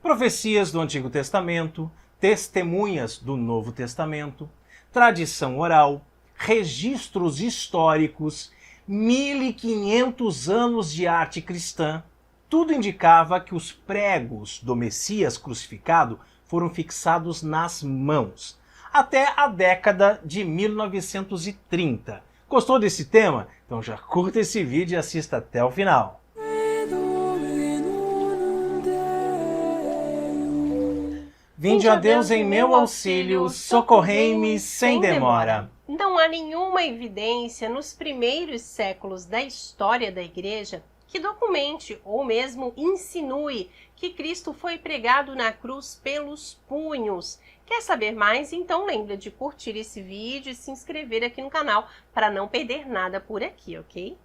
Profecias do Antigo Testamento, testemunhas do Novo Testamento, tradição oral, registros históricos, 1500 anos de arte cristã, tudo indicava que os pregos do Messias crucificado foram fixados nas mãos, até a década de 1930. Gostou desse tema? Então já curta esse vídeo e assista até o final. Vinde a Deus em meu auxílio, socorrei-me sem demora. Não há nenhuma evidência nos primeiros séculos da história da Igreja que documente ou mesmo insinue que Cristo foi pregado na cruz pelos punhos. Quer saber mais? Então lembra de curtir esse vídeo e se inscrever aqui no canal para não perder nada por aqui, ok?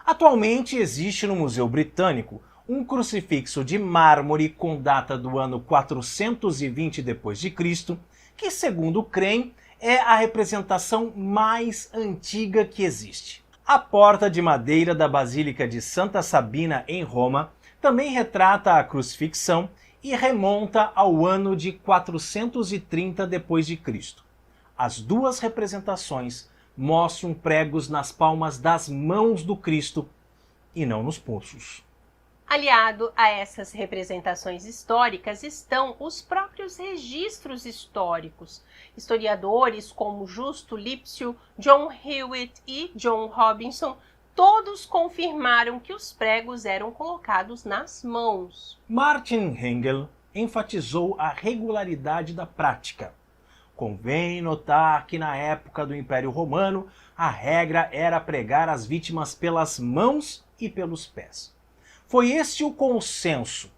Atualmente existe no Museu Britânico um crucifixo de mármore com data do ano 420 d.C., que, segundo creem, é a representação mais antiga que existe. A porta de madeira da Basílica de Santa Sabina, em Roma, também retrata a crucifixão e remonta ao ano de 430 d.C. As duas representações mostram pregos nas palmas das mãos do Cristo e não nos pulsos. Aliado a essas representações históricas estão os próprios registros históricos. Historiadores como Justo Lipsius, John Hewitt e John Robinson, todos confirmaram que os pregos eram colocados nas mãos. Martin Hengel enfatizou a regularidade da prática. Convém notar que na época do Império Romano, a regra era pregar as vítimas pelas mãos e pelos pés. Foi este o consenso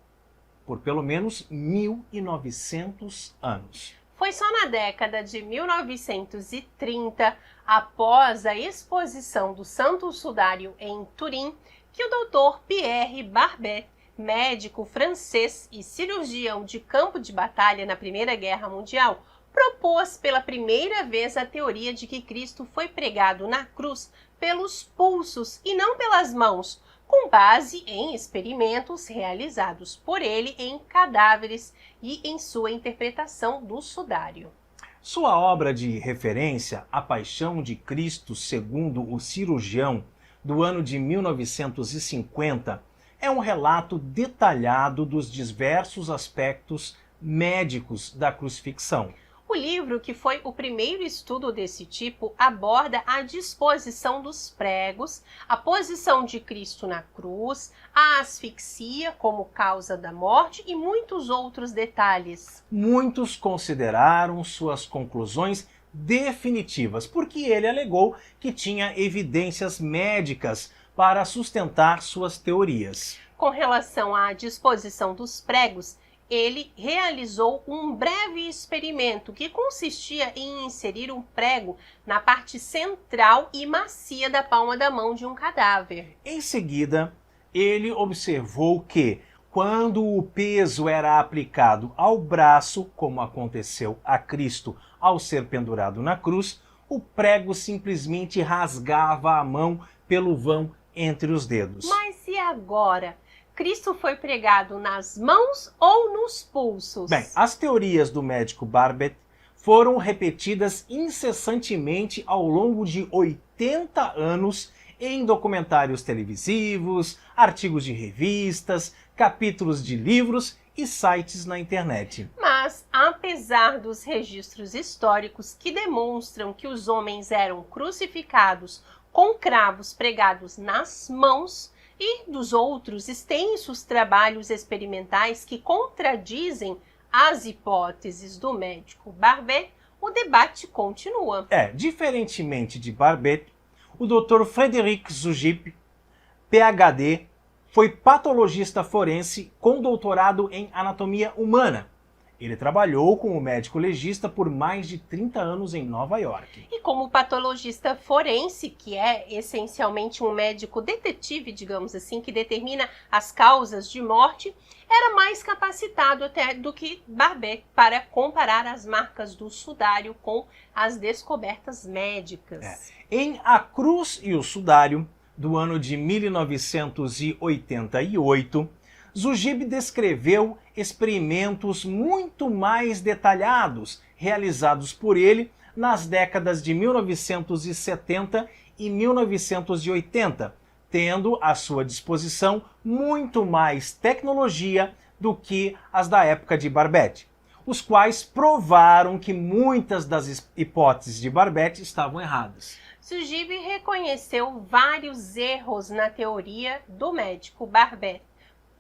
por pelo menos 1900 anos. Foi só na década de 1930, após a exposição do Santo Sudário em Turim, que o Dr. Pierre Barbet, médico francês e cirurgião de campo de batalha na Primeira Guerra Mundial, propôs pela primeira vez a teoria de que Cristo foi pregado na cruz pelos pulsos e não pelas mãos, com base em experimentos realizados por ele em cadáveres e em sua interpretação do sudário. Sua obra de referência, A Paixão de Cristo segundo o Cirurgião, do ano de 1950, é um relato detalhado dos diversos aspectos médicos da crucifixão. O livro, que foi o primeiro estudo desse tipo, aborda a disposição dos pregos, a posição de Cristo na cruz, a asfixia como causa da morte e muitos outros detalhes. Muitos consideraram suas conclusões definitivas, porque ele alegou que tinha evidências médicas para sustentar suas teorias. Com relação à disposição dos pregos, ele realizou um breve experimento que consistia em inserir um prego na parte central e macia da palma da mão de um cadáver. Em seguida, ele observou que, quando o peso era aplicado ao braço, como aconteceu a Cristo ao ser pendurado na cruz, o prego simplesmente rasgava a mão pelo vão entre os dedos. Mas e agora? Cristo foi pregado nas mãos ou nos pulsos? Bem, as teorias do médico Barbet foram repetidas incessantemente ao longo de 80 anos em documentários televisivos, artigos de revistas, capítulos de livros e sites na internet. Mas, apesar dos registros históricos que demonstram que os homens eram crucificados com cravos pregados nas mãos, e dos outros extensos trabalhos experimentais que contradizem as hipóteses do médico Barbet, o debate continua. Diferentemente de Barbet, o Dr. Frederic Zugip, PhD, foi patologista forense com doutorado em anatomia humana. Ele trabalhou como médico legista por mais de 30 anos em Nova York. E como patologista forense, que é essencialmente um médico detetive, digamos assim, que determina as causas de morte, era mais capacitado até do que Barbet para comparar as marcas do sudário com as descobertas médicas. Em A Cruz e o Sudário, do ano de 1988, Zujib descreveu experimentos muito mais detalhados realizados por ele nas décadas de 1970 e 1980, tendo à sua disposição muito mais tecnologia do que as da época de Barbet, os quais provaram que muitas das hipóteses de Barbet estavam erradas. Zujib reconheceu vários erros na teoria do médico Barbet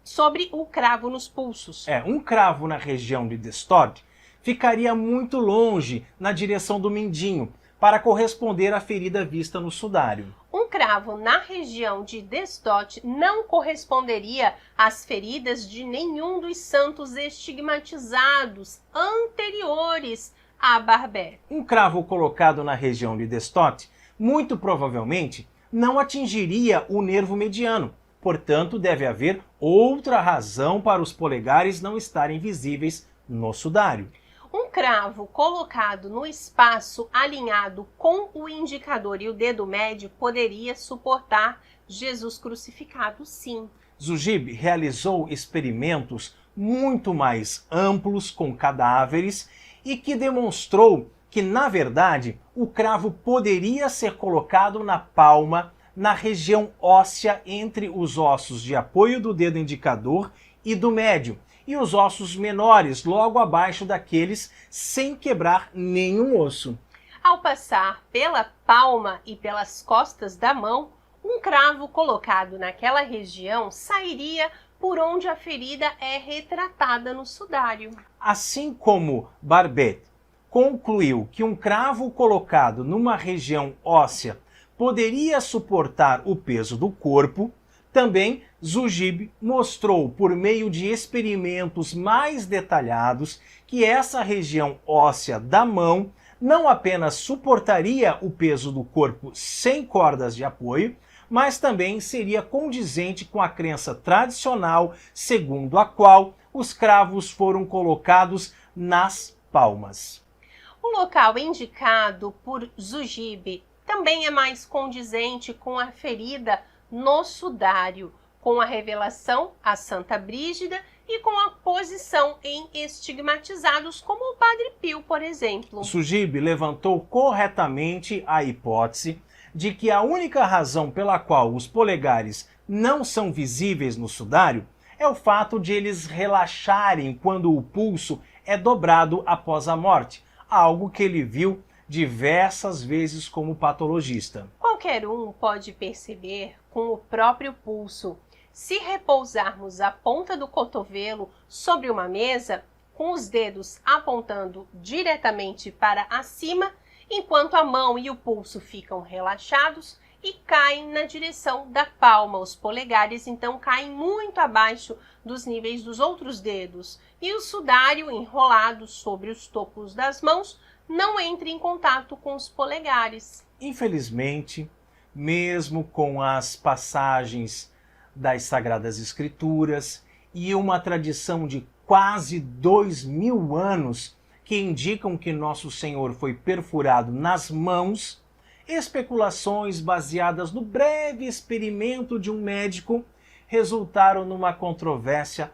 sobre o cravo nos pulsos. Um cravo na região de Destod ficaria muito longe na direção do mindinho para corresponder à ferida vista no sudário. Um cravo na região de Destod não corresponderia às feridas de nenhum dos santos estigmatizados anteriores a Barbet. Um cravo colocado na região de Destod muito provavelmente não atingiria o nervo mediano. Portanto, deve haver outra razão para os polegares não estarem visíveis no sudário. Um cravo colocado no espaço alinhado com o indicador e o dedo médio poderia suportar Jesus crucificado, sim. Zujib realizou experimentos muito mais amplos com cadáveres e que demonstrou que, na verdade, o cravo poderia ser colocado na palma, na região óssea entre os ossos de apoio do dedo indicador e do médio, e os ossos menores logo abaixo daqueles, sem quebrar nenhum osso. Ao passar pela palma e pelas costas da mão, um cravo colocado naquela região sairia por onde a ferida é retratada no sudário. Assim como Barbet concluiu que um cravo colocado numa região óssea poderia suportar o peso do corpo, também Zujib mostrou por meio de experimentos mais detalhados que essa região óssea da mão não apenas suportaria o peso do corpo sem cordas de apoio, mas também seria condizente com a crença tradicional segundo a qual os cravos foram colocados nas palmas. O local indicado por Zujib também é mais condizente com a ferida no sudário, com a revelação a Santa Brígida e com a posição em estigmatizados, como o Padre Pio, por exemplo. Zujib levantou corretamente a hipótese de que a única razão pela qual os polegares não são visíveis no sudário é o fato de eles relaxarem quando o pulso é dobrado após a morte, algo que ele viu diversas vezes como patologista. Qualquer um pode perceber com o próprio pulso. Se repousarmos a ponta do cotovelo sobre uma mesa, com os dedos apontando diretamente para acima, enquanto a mão e o pulso ficam relaxados e caem na direção da palma. Os polegares então caem muito abaixo dos níveis dos outros dedos e o sudário enrolado sobre os topos das mãos não entra em contato com os polegares. Infelizmente, mesmo com as passagens das Sagradas Escrituras e uma tradição de quase 2000 anos que indicam que Nosso Senhor foi perfurado nas mãos, especulações baseadas no breve experimento de um médico resultaram numa controvérsia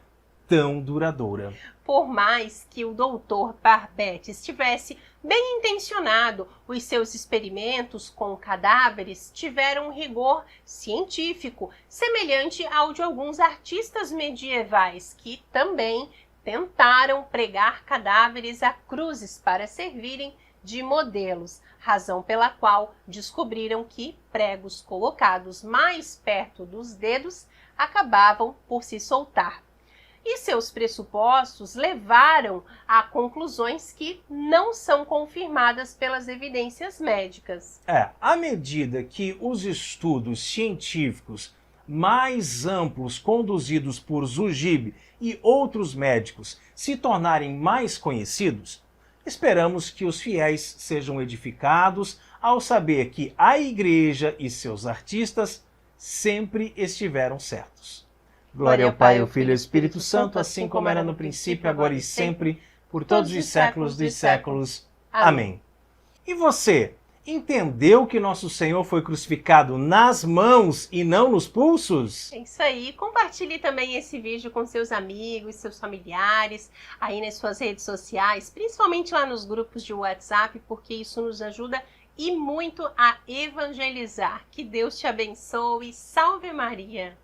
tão duradoura. Por mais que o doutor Barbet estivesse bem intencionado, os seus experimentos com cadáveres tiveram um rigor científico, semelhante ao de alguns artistas medievais que também tentaram pregar cadáveres a cruzes para servirem de modelos, razão pela qual descobriram que pregos colocados mais perto dos dedos acabavam por se soltar. E seus pressupostos levaram a conclusões que não são confirmadas pelas evidências médicas. À medida que os estudos científicos mais amplos conduzidos por Zujib e outros médicos se tornarem mais conhecidos, esperamos que os fiéis sejam edificados ao saber que a Igreja e seus artistas sempre estiveram certos. Glória ao Pai, ao Filho e ao Espírito Santo, assim como era no princípio, agora e sempre, por todos os séculos dos séculos. Amém. E você, Entendeu que nosso Senhor foi crucificado nas mãos e não nos pulsos? É isso aí. Compartilhe também esse vídeo com seus amigos, seus familiares, aí nas suas redes sociais, principalmente lá nos grupos de WhatsApp, porque isso nos ajuda e muito a evangelizar. Que Deus te abençoe. Salve Maria!